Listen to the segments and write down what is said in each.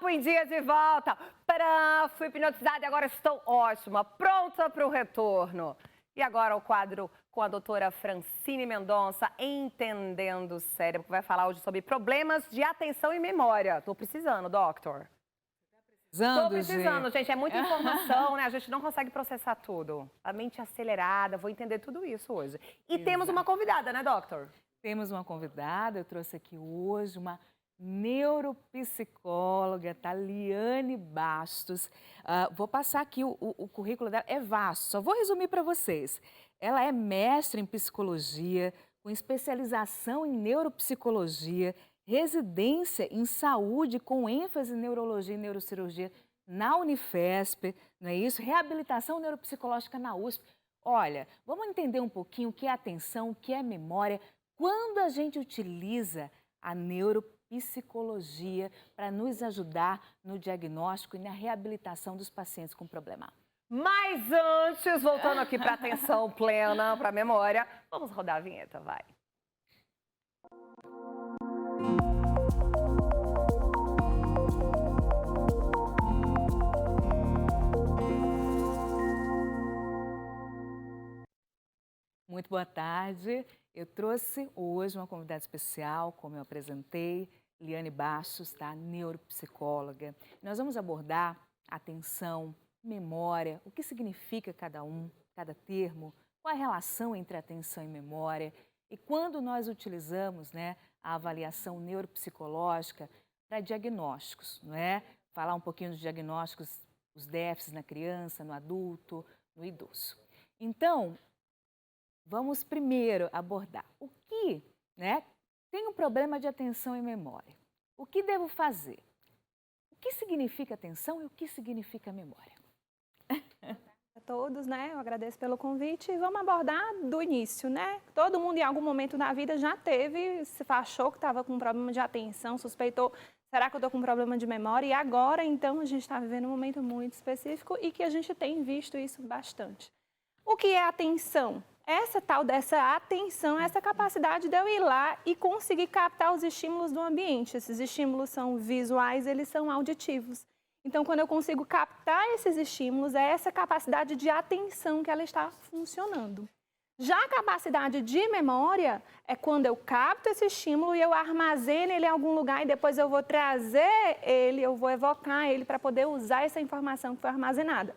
Papo em Dia de volta. Fui hipnotizada e agora estou ótima, pronta para o retorno. E agora o quadro com a doutora Francine Mendonça, Entendendo o Cérebro, que vai falar hoje sobre problemas de atenção e memória. Tô precisando, doctor. Tô precisando, gente. É muita informação, né? A gente não consegue processar tudo. A mente acelerada, vou entender tudo isso hoje. E temos uma convidada, né, doctor? Temos uma convidada, eu trouxe aqui hoje uma neuropsicóloga, tá? Liane Bastos. Vou passar aqui o currículo dela, é vasto, só vou resumir para vocês. Ela é mestre em psicologia, com especialização em neuropsicologia, residência em saúde com ênfase em neurologia e neurocirurgia na Unifesp, não é isso? Reabilitação neuropsicológica na USP. Olha, vamos entender um pouquinho o que é atenção, o que é memória, quando a gente utiliza a neuropsicologia para nos ajudar no diagnóstico e na reabilitação dos pacientes com problema. Mas antes, voltando aqui para atenção plena, para memória, vamos rodar a vinheta, vai. Muito boa tarde. Eu trouxe hoje uma convidada especial, como eu apresentei, Liane Bastos, tá? Neuropsicóloga. Nós vamos abordar atenção, memória, o que significa cada termo, qual a relação entre atenção e memória e quando nós utilizamos, né, a avaliação neuropsicológica para diagnósticos, não é? Falar um pouquinho dos diagnósticos, os déficits na criança, no adulto, no idoso. Então, vamos primeiro abordar o que, né? Tem um problema de atenção e memória. O que devo fazer? O que significa atenção e o que significa memória? A todos, né? Eu agradeço pelo convite e vamos abordar do início, né? Todo mundo em algum momento da vida já teve, se achou que estava com um problema de atenção, suspeitou, será que eu estou com um problema de memória? E agora, então, a gente está vivendo um momento muito específico e que a gente tem visto isso bastante. O que é atenção? Essa tal dessa atenção, essa capacidade de eu ir lá e conseguir captar os estímulos do ambiente. Esses estímulos são visuais, eles são auditivos. Então, quando eu consigo captar esses estímulos, é essa capacidade de atenção que ela está funcionando. Já a capacidade de memória é quando eu capto esse estímulo e eu armazeno ele em algum lugar e depois eu vou trazer ele, eu vou evocar ele para poder usar essa informação que foi armazenada.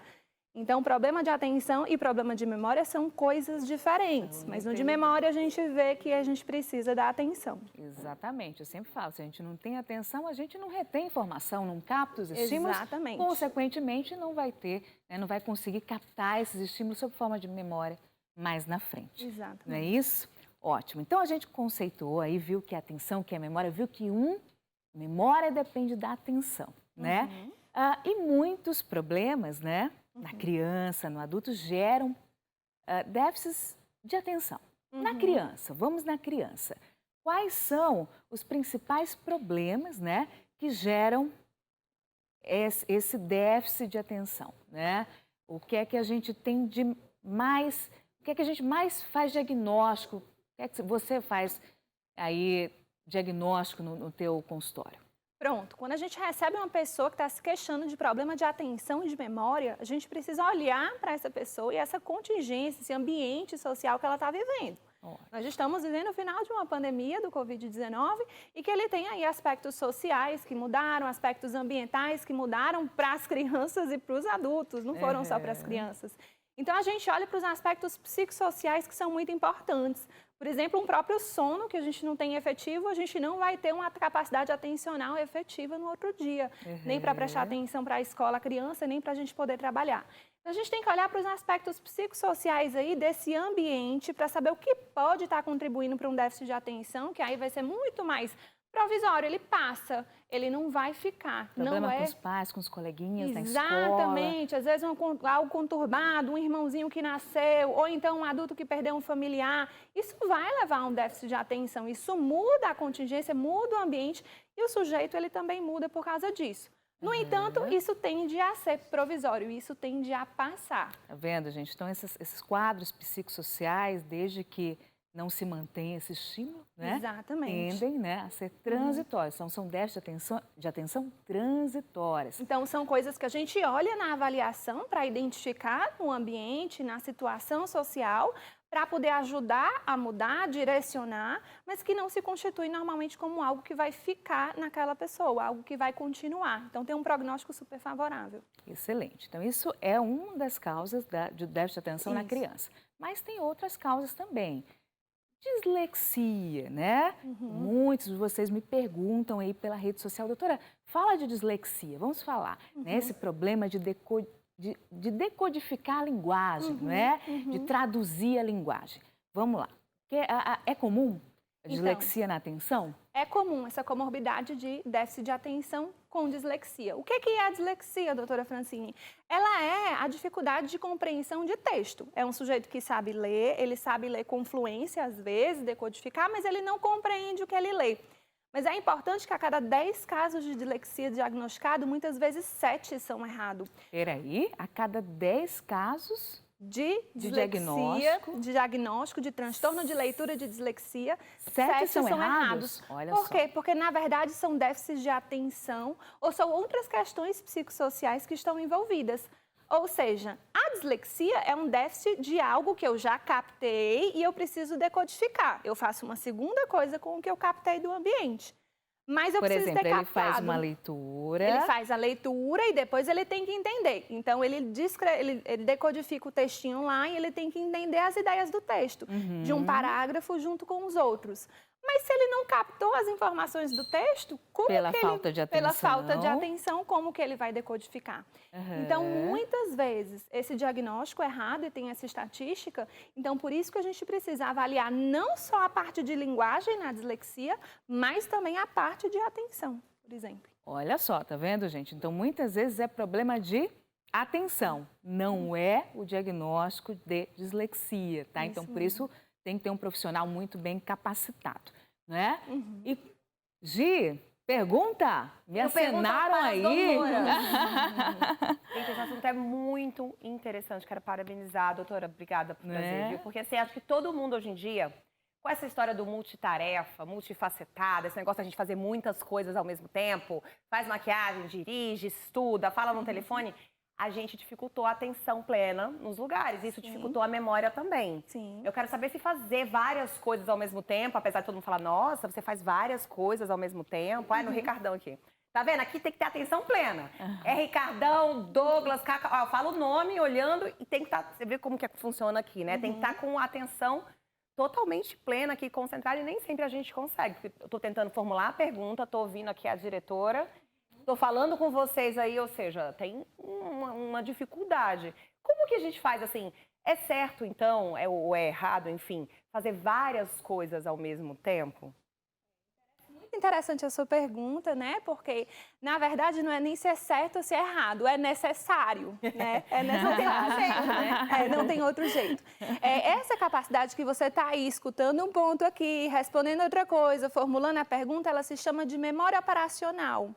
Então, problema de atenção e problema de memória são coisas diferentes, mas no de memória a gente vê que a gente precisa da atenção. Exatamente, eu sempre falo, se a gente não tem atenção, a gente não retém informação, não capta os estímulos, Exatamente. Consequentemente não vai ter, né, não vai conseguir captar esses estímulos sob forma de memória mais na frente. Exatamente. Não é isso? Ótimo, então a gente conceituou aí, viu que é atenção, que é memória, viu que memória depende da atenção, né? E muitos problemas, né? Na criança, no adulto, geram déficits de atenção. Na criança, vamos na criança. Quais são os principais problemas, né, que geram esse déficit de atenção, né? O que é que a gente tem de mais, o que é que a gente mais faz diagnóstico? O que é que você faz aí diagnóstico no teu consultório? Pronto, quando a gente recebe uma pessoa que está se queixando de problema de atenção e de memória, a gente precisa olhar para essa pessoa e essa contingência, esse ambiente social que ela está vivendo. Nós estamos vivendo o final de uma pandemia do Covid-19 e que ele tem aí aspectos sociais que mudaram, aspectos ambientais que mudaram para as crianças e para os adultos, não foram só para as crianças. Então, a gente olha para os aspectos psicossociais que são muito importantes. Por exemplo, um próprio sono que a gente não tem efetivo, a gente não vai ter uma capacidade atencional efetiva no outro dia. Nem para prestar atenção para a escola, a criança, nem para a gente poder trabalhar. Então, a gente tem que olhar para os aspectos psicossociais aí desse ambiente para saber o que pode estar contribuindo para um déficit de atenção, que aí vai ser muito mais provisório, ele passa, ele não vai ficar. Problema não com os pais, com os coleguinhas na escola. Exatamente, às vezes algo conturbado, um irmãozinho que nasceu, ou então um adulto que perdeu um familiar. Isso vai levar a um déficit de atenção, isso muda a contingência, muda o ambiente e o sujeito ele também muda por causa disso. No entanto, isso tende a ser provisório, isso tende a passar. Tá vendo, gente? Então, esses quadros psicossociais, desde que não se mantém esse estímulo, né? Exatamente. Tendem, né, a ser transitórios. Então, são déficits de atenção transitórias. Então, são coisas que a gente olha na avaliação para identificar no ambiente, na situação social, para poder ajudar a mudar, direcionar, mas que não se constitui normalmente como algo que vai ficar naquela pessoa, algo que vai continuar. Então, tem um prognóstico super favorável. Excelente. Então, isso é uma das causas de déficit de atenção na criança. Mas tem outras causas também. Dislexia, né? Muitos de vocês me perguntam aí pela rede social, doutora, fala de dislexia, vamos falar, né? Esse problema de decodificar a linguagem, não é? De traduzir a linguagem. Vamos lá. É comum a dislexia na atenção? É comum essa comorbidade de déficit de atenção com dislexia. O que é a dislexia, doutora Francine? Ela é a dificuldade de compreensão de texto. É um sujeito que sabe ler, ele sabe ler com fluência às vezes, decodificar, mas ele não compreende o que ele lê. Mas é importante que a cada 10 casos de dislexia diagnosticado, muitas vezes 7 são errados. Peraí, a cada 10 casos de diagnóstico, de transtorno de leitura de dislexia, 7 são errados. Olha Por só. quê? Porque, na verdade, são déficits de atenção ou são outras questões psicossociais que estão envolvidas. Ou seja, a dislexia é um déficit de algo que eu já captei e eu preciso decodificar. Eu faço uma segunda coisa com o que eu captei do ambiente. Mas eu preciso ter captado. Por exemplo, ele faz uma leitura. Ele faz a leitura e depois ele tem que entender. Então, ele decodifica o textinho lá e ele tem que entender as ideias do texto, de um parágrafo junto com os outros. Mas se ele não captou as informações do texto, pela falta de atenção, como que ele vai decodificar? Então, muitas vezes, esse diagnóstico é errado e tem essa estatística. Então, por isso que a gente precisa avaliar não só a parte de linguagem na dislexia, mas também a parte de atenção, por exemplo. Olha só, tá vendo, gente? Então, muitas vezes é problema de atenção, não é o diagnóstico de dislexia, tá? Então, por isso tem que ter um profissional muito bem capacitado, né? E, Gi, pergunta? Me acenaram aí. Gente, esse assunto é muito interessante. Quero parabenizar, doutora. Obrigada por trazer, viu? Porque, assim, acho que todo mundo hoje em dia, com essa história do multitarefa, multifacetada, esse negócio de a gente fazer muitas coisas ao mesmo tempo, faz maquiagem, dirige, estuda, fala no telefone, a gente dificultou a atenção plena nos lugares. Isso dificultou a memória também. Sim. Eu quero saber se fazer várias coisas ao mesmo tempo, apesar de todo mundo falar, nossa, você faz várias coisas ao mesmo tempo. Ai, no Ricardão aqui. Tá vendo? Aqui tem que ter atenção plena. É Ricardão, Douglas, Cacá. Ó, eu falo o nome olhando e tem que estar... Você vê como que funciona aqui, né? Tem que estar com a atenção totalmente plena aqui, concentrada. E nem sempre a gente consegue. Eu tô tentando formular a pergunta, tô ouvindo aqui a diretora... Estou falando com vocês aí, ou seja, tem uma dificuldade. Como que a gente faz assim? É certo, então, ou é errado, enfim, fazer várias coisas ao mesmo tempo? Muito interessante a sua pergunta, né? Porque, na verdade, não é nem se é certo ou se é errado, é necessário, né? É necessário. Não tem outro jeito. Essa capacidade que você está aí escutando um ponto aqui, respondendo outra coisa, formulando a pergunta, ela se chama de memória operacional.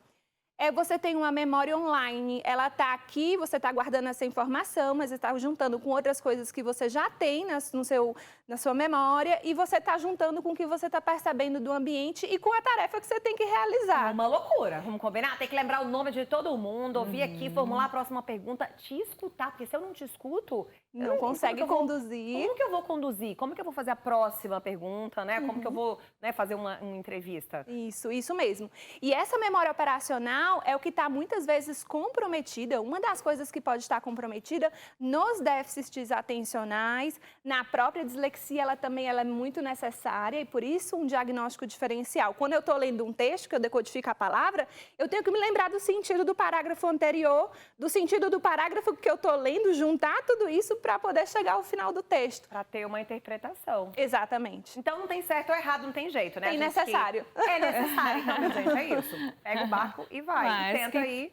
Você tem uma memória online, ela está aqui, você está guardando essa informação, mas você está juntando com outras coisas que você já tem na sua memória e você está juntando com o que você está percebendo do ambiente e com a tarefa que você tem que realizar. É uma loucura, vamos combinar? Tem que lembrar o nome de todo mundo, ouvir aqui, formular a próxima pergunta, te escutar, porque se eu não te escuto... Não consegue conduzir. Como que eu vou conduzir? Como que eu vou fazer a próxima pergunta, né? Como que eu vou fazer uma entrevista? Isso mesmo. E essa memória operacional é o que está muitas vezes comprometida, uma das coisas que pode estar comprometida nos déficits atencionais, na própria dislexia, ela é muito necessária e por isso um diagnóstico diferencial. Quando eu estou lendo um texto, que eu decodifico a palavra, eu tenho que me lembrar do sentido do parágrafo anterior, do sentido do parágrafo que eu estou lendo, juntar tudo isso para poder chegar ao final do texto. Para ter uma interpretação. Exatamente. Então não tem certo ou errado, não tem jeito, né? É necessário. É necessário, então, gente, é isso. Pega o barco e vai. E tenta aí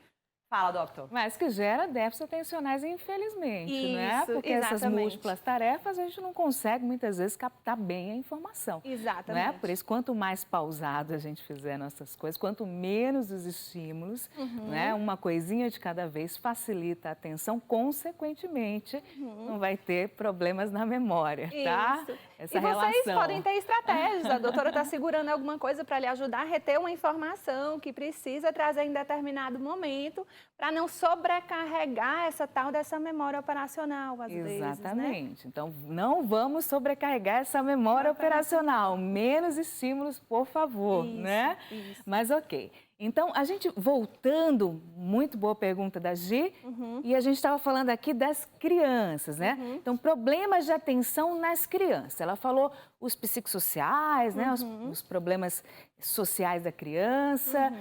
Fala, doutor. Mas que gera déficits atencionais, infelizmente, né? Isso, Porque essas exatamente. múltiplas tarefas a gente não consegue muitas vezes captar bem a informação. Exatamente. Né? Por isso, quanto mais pausado a gente fizer nossas coisas, quanto menos os estímulos, né? Uma coisinha de cada vez facilita a atenção, consequentemente, não vai ter problemas na memória, tá? Isso. Essa E vocês relação. podem ter estratégias. A doutora está segurando alguma coisa para lhe ajudar a reter uma informação que precisa trazer em determinado momento, para não sobrecarregar essa tal dessa memória operacional, às vezes, né? Exatamente. Então, não vamos sobrecarregar essa memória operacional. Menos estímulos, por favor, Isso, né? isso. Mas ok. Então, a gente, voltando, muito boa pergunta da Gi, e a gente estava falando aqui das crianças, né? Então, problemas de atenção nas crianças. Ela falou os psicossociais, né? Os problemas sociais da criança,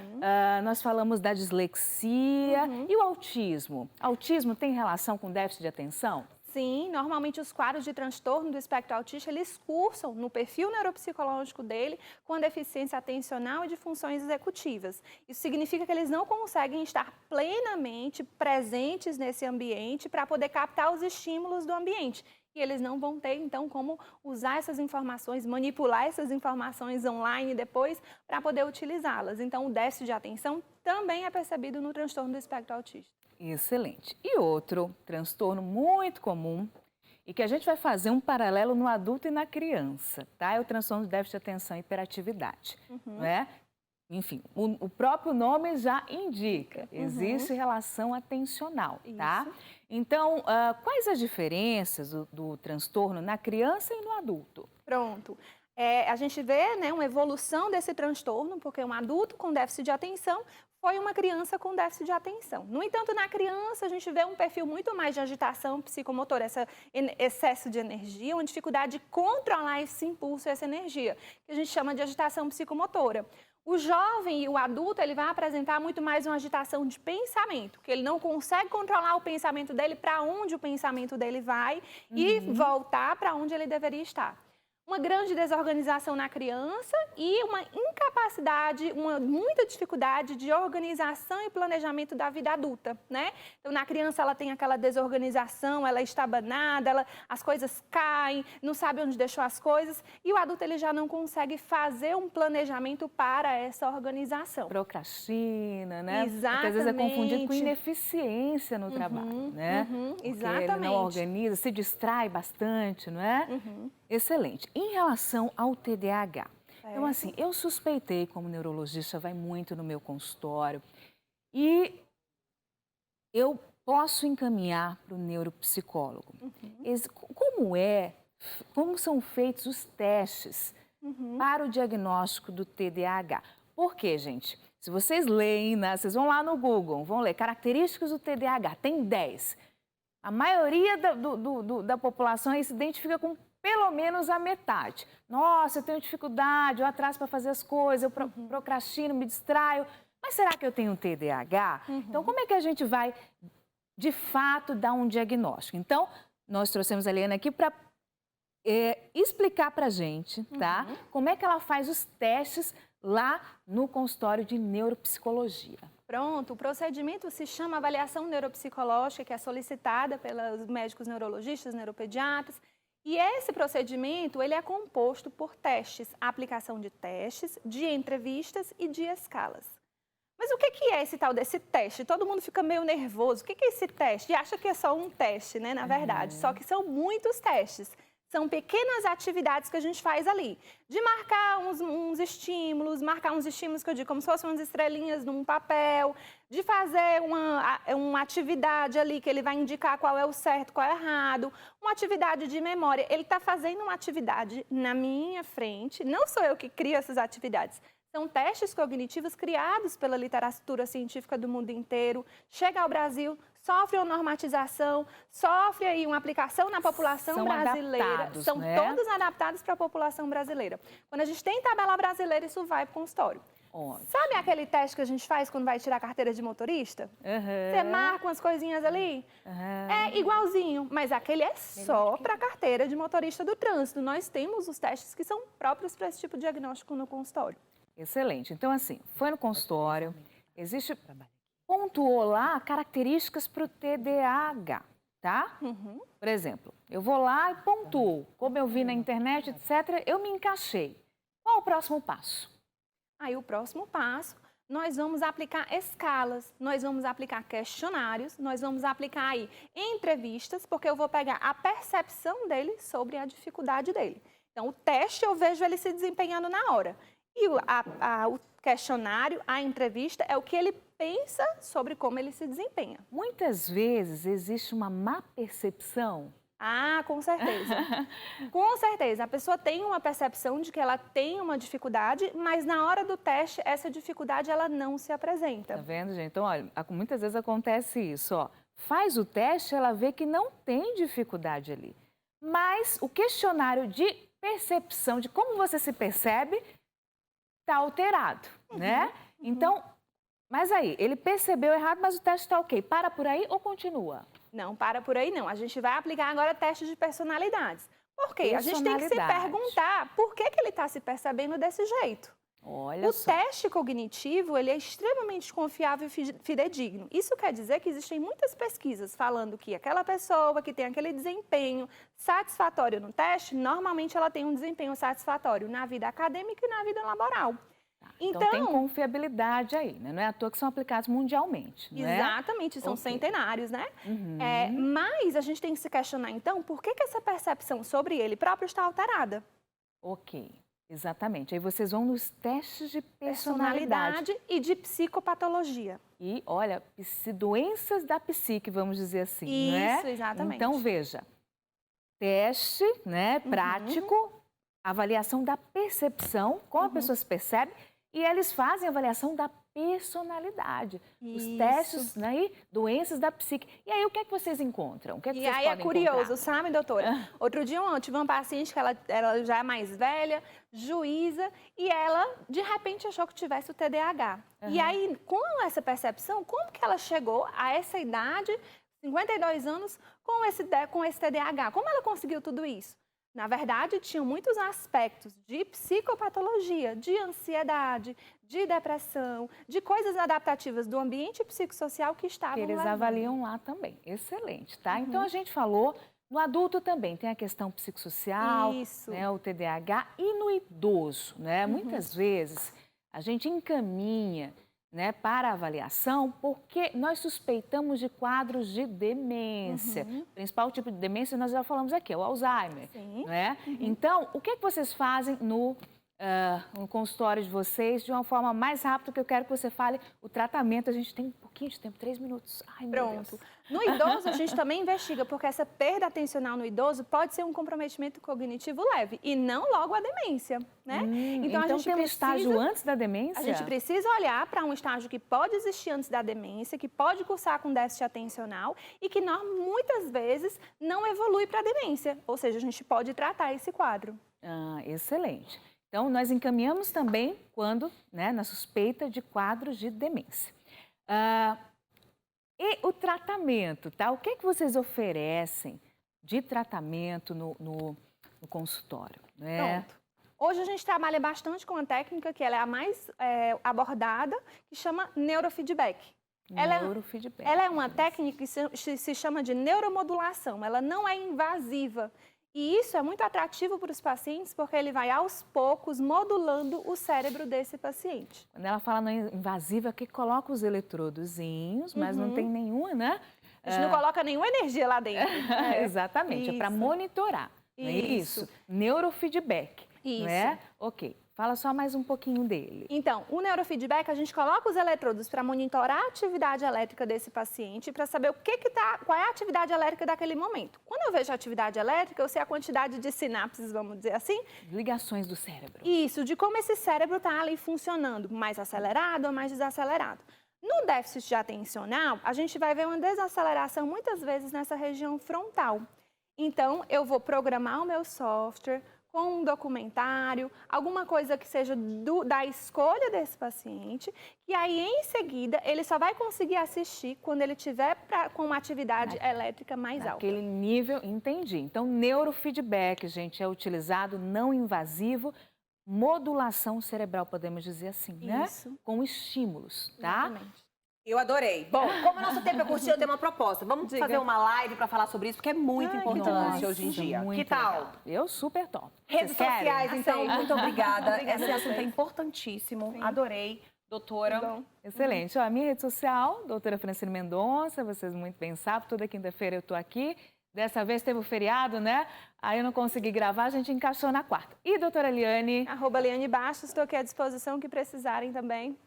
nós falamos da dislexia e o autismo. Autismo tem relação com déficit de atenção? Sim, normalmente os quadros de transtorno do espectro autista, eles cursam no perfil neuropsicológico dele com deficiência atencional e de funções executivas. Isso significa que eles não conseguem estar plenamente presentes nesse ambiente para poder captar os estímulos do ambiente. E eles não vão ter, então, como usar essas informações, manipular essas informações online depois para poder utilizá-las. Então, o déficit de atenção também é percebido no transtorno do espectro autista. Excelente. E outro transtorno muito comum e que a gente vai fazer um paralelo no adulto e na criança, tá? É o transtorno de déficit de atenção e hiperatividade, né? Enfim, o próprio nome já indica, existe relação atencional, tá? Então, quais as diferenças do transtorno na criança e no adulto? Pronto. A gente vê, né, uma evolução desse transtorno, porque um adulto com déficit de atenção foi uma criança com déficit de atenção. No entanto, na criança, a gente vê um perfil muito mais de agitação psicomotora, esse excesso de energia, uma dificuldade de controlar esse impulso, essa energia, que a gente chama de agitação psicomotora. O jovem e o adulto, ele vai apresentar muito mais uma agitação de pensamento, que ele não consegue controlar o pensamento dele, para onde o pensamento dele vai e voltar para onde ele deveria estar. Uma grande desorganização na criança e uma incapacidade, muita dificuldade de organização e planejamento da vida adulta, né? Então, na criança, ela tem aquela desorganização, ela é estabanada, as coisas caem, não sabe onde deixou as coisas, e o adulto, ele já não consegue fazer um planejamento para essa organização. Procrastina, né? Exatamente. Porque às vezes é confundido com ineficiência no trabalho, né? Exatamente. Porque ele não organiza, se distrai bastante, não é? Excelente. Em relação ao TDAH, então assim, eu suspeitei, como neurologista, vai muito no meu consultório, e eu posso encaminhar para o neuropsicólogo. Como são feitos os testes para o diagnóstico do TDAH? Por quê, gente? Se vocês leem, né, vocês vão lá no Google, vão ler características do TDAH, tem 10. A maioria da população se identifica com pelo menos a metade. Nossa, eu tenho dificuldade, eu atraso para fazer as coisas, eu procrastino, me distraio. Mas será que eu tenho um TDAH? Então, como é que a gente vai, de fato, dar um diagnóstico? Então, nós trouxemos a Liana aqui para explicar para a gente, tá? Como é que ela faz os testes lá no consultório de neuropsicologia. Pronto, o procedimento se chama avaliação neuropsicológica, que é solicitada pelos médicos neurologistas, neuropediatras. E esse procedimento, ele é composto por testes, aplicação de testes, de entrevistas e de escalas. Mas o que é esse tal desse teste? Todo mundo fica meio nervoso. O que é esse teste? E acha que é só um teste, né, na verdade. Só que são muitos testes. São pequenas atividades que a gente faz ali. De marcar uns estímulos, que eu digo como se fossem umas estrelinhas num papel. De fazer uma atividade ali que ele vai indicar qual é o certo, qual é o errado. Uma atividade de memória. Ele está fazendo uma atividade na minha frente. Não sou eu que crio essas atividades. São testes cognitivos criados pela literatura científica do mundo inteiro. Chega ao Brasil, sofre uma normatização, sofre aí uma aplicação na população brasileira. São todos adaptados para a população brasileira. Quando a gente tem tabela brasileira, isso vai para o consultório. Ótimo. Sabe aquele teste que a gente faz quando vai tirar a carteira de motorista? Você marca umas coisinhas ali? É igualzinho, mas aquele é só para a carteira de motorista do trânsito. Nós temos os testes que são próprios para esse tipo de diagnóstico no consultório. Excelente. Então, assim, foi no consultório, existe pontuou lá características para o TDAH, tá? Por exemplo, eu vou lá e pontuo. Como eu vi na internet, etc., eu me encaixei. Qual o próximo passo? Aí o próximo passo, nós vamos aplicar escalas, nós vamos aplicar questionários, nós vamos aplicar aí entrevistas, porque eu vou pegar a percepção dele sobre a dificuldade dele. Então, o teste eu vejo ele se desempenhando na hora. E o questionário, a entrevista, é o que ele pensa sobre como ele se desempenha. Muitas vezes existe uma má percepção. Ah, com certeza. Com certeza. A pessoa tem uma percepção de que ela tem uma dificuldade, mas na hora do teste, essa dificuldade ela não se apresenta. Tá vendo, gente? Então, olha, muitas vezes acontece isso, ó. Faz o teste, ela vê que não tem dificuldade ali. Mas o questionário de percepção, de como você se percebe, está alterado, né? Então, mas aí, ele percebeu errado, mas o teste está ok. Para por aí ou continua? Não, para por aí não. A gente vai aplicar agora testes de personalidades. Por quê? A gente tem que se perguntar por que ele está se percebendo desse jeito. Olha só. O teste cognitivo, ele é extremamente confiável e fidedigno. Isso quer dizer que existem muitas pesquisas falando que aquela pessoa que tem aquele desempenho satisfatório no teste, normalmente ela tem um desempenho satisfatório na vida acadêmica e na vida laboral. Então tem confiabilidade aí, né? Não é à toa que são aplicados mundialmente, né? Exatamente, são centenários, né? Mas a gente tem que se questionar, então, por que essa percepção sobre ele próprio está alterada? Ok, exatamente. Aí vocês vão nos testes de personalidade e de psicopatologia. E, olha, doenças da psique, vamos dizer assim, né? Isso, exatamente. Então, veja, teste, né, prático, avaliação da percepção, como a pessoa se percebe, e eles fazem a avaliação da personalidade. Os testes, né, doenças da psique. E aí, o que é que vocês encontram? O que é que vocês podem encontrar? E aí é curioso, sabe, doutora? Outro dia eu tive uma paciente que ela já é mais velha, juíza, e ela, de repente, achou que tivesse o TDAH. E aí, com essa percepção, como que ela chegou a essa idade, 52 anos, com esse TDAH? Como ela conseguiu tudo isso? Na verdade, tinham muitos aspectos de psicopatologia, de ansiedade, de depressão, de coisas adaptativas do ambiente psicossocial que estavam que eles levando. avaliam lá também. Excelente, tá? Então, a gente falou, no adulto também tem a questão psicossocial, né, o TDAH, e no idoso, né? Muitas vezes a gente encaminha, né, para avaliação, porque nós suspeitamos de quadros de demência. O principal tipo de demência nós já falamos aqui, é o Alzheimer. Não é? Então, o que vocês fazem no consultório de vocês de uma forma mais rápida, que eu quero que você fale o tratamento. A gente tem um pouquinho de tempo, 3 minutos. Ai, meu Deus. No idoso, a gente também investiga, porque essa perda atencional no idoso pode ser um comprometimento cognitivo leve e não logo a demência, né? Então a gente tem um estágio antes da demência? A gente precisa olhar para um estágio que pode existir antes da demência, que pode cursar com déficit atencional e que muitas vezes não evolui para a demência. Ou seja, a gente pode tratar esse quadro. Excelente. Então, nós encaminhamos também quando, né, na suspeita de quadros de demência. E o tratamento, tá? O que vocês oferecem de tratamento no consultório? Né? Pronto. Hoje a gente trabalha bastante com uma técnica que ela é a mais abordada, que chama neurofeedback. Ela é uma técnica que se chama de neuromodulação, ela não é invasiva. E isso é muito atrativo para os pacientes, porque ele vai, aos poucos, modulando o cérebro desse paciente. Quando ela fala não invasiva, que coloca os eletrodozinhos, mas não tem nenhuma, né? A gente não coloca nenhuma energia lá dentro. Exatamente, é para monitorar. Não é isso? Neurofeedback. Isso. Não é? Ok. Fala só mais um pouquinho dele. Então, o neurofeedback, a gente coloca os eletrodos para monitorar a atividade elétrica desse paciente, para saber qual é a atividade elétrica daquele momento. Quando eu vejo a atividade elétrica, eu sei a quantidade de sinapses, vamos dizer assim. Ligações do cérebro. Isso, de como esse cérebro está ali funcionando, mais acelerado ou mais desacelerado. No déficit atencional, a gente vai ver uma desaceleração muitas vezes nessa região frontal. Então, eu vou programar o meu software com um documentário, alguma coisa que seja da escolha desse paciente, e aí, em seguida, ele só vai conseguir assistir quando ele tiver com uma atividade elétrica mais alta. Aquele nível, entendi. Então, neurofeedback, gente, é utilizado não invasivo, modulação cerebral, podemos dizer assim, né? Isso. Com estímulos, tá? Exatamente. Eu adorei. Bom, como o nosso tempo é curtinho, eu tenho uma proposta. Vamos Diga. fazer uma live para falar sobre isso, porque é muito Ai, que importante demais. hoje em dia. Muito Que tal? legal. Eu super top. Redes Vocês querem? sociais, então, Aceito. muito obrigada. Obrigada Esse a assunto é vocês. importantíssimo. Sim. Adorei, doutora. Bom. Excelente. Ó, a minha rede social, doutora Francine Mendonça, vocês muito bem sabem, toda quinta-feira eu tô aqui. Dessa vez teve o feriado, né? Aí eu não consegui gravar, a gente encaixou na quarta. E doutora Liane? @Liane Bastos, estou aqui à disposição, o que precisarem também.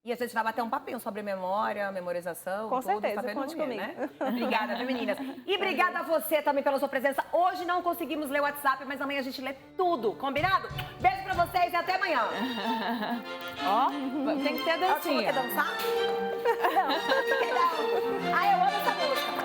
E a gente vai bater um papinho sobre memória, memorização. Com tudo, certeza, sabendo conte ler, comigo. né? Obrigada, viu, meninas? E obrigada a você também pela sua presença. Hoje não conseguimos ler o WhatsApp, mas amanhã a gente lê tudo, combinado? Beijo pra vocês e até amanhã. Ó, tem que ter a Ela falou que dancinha. quer dançar? Não, não quer não. Ah, eu amo essa música.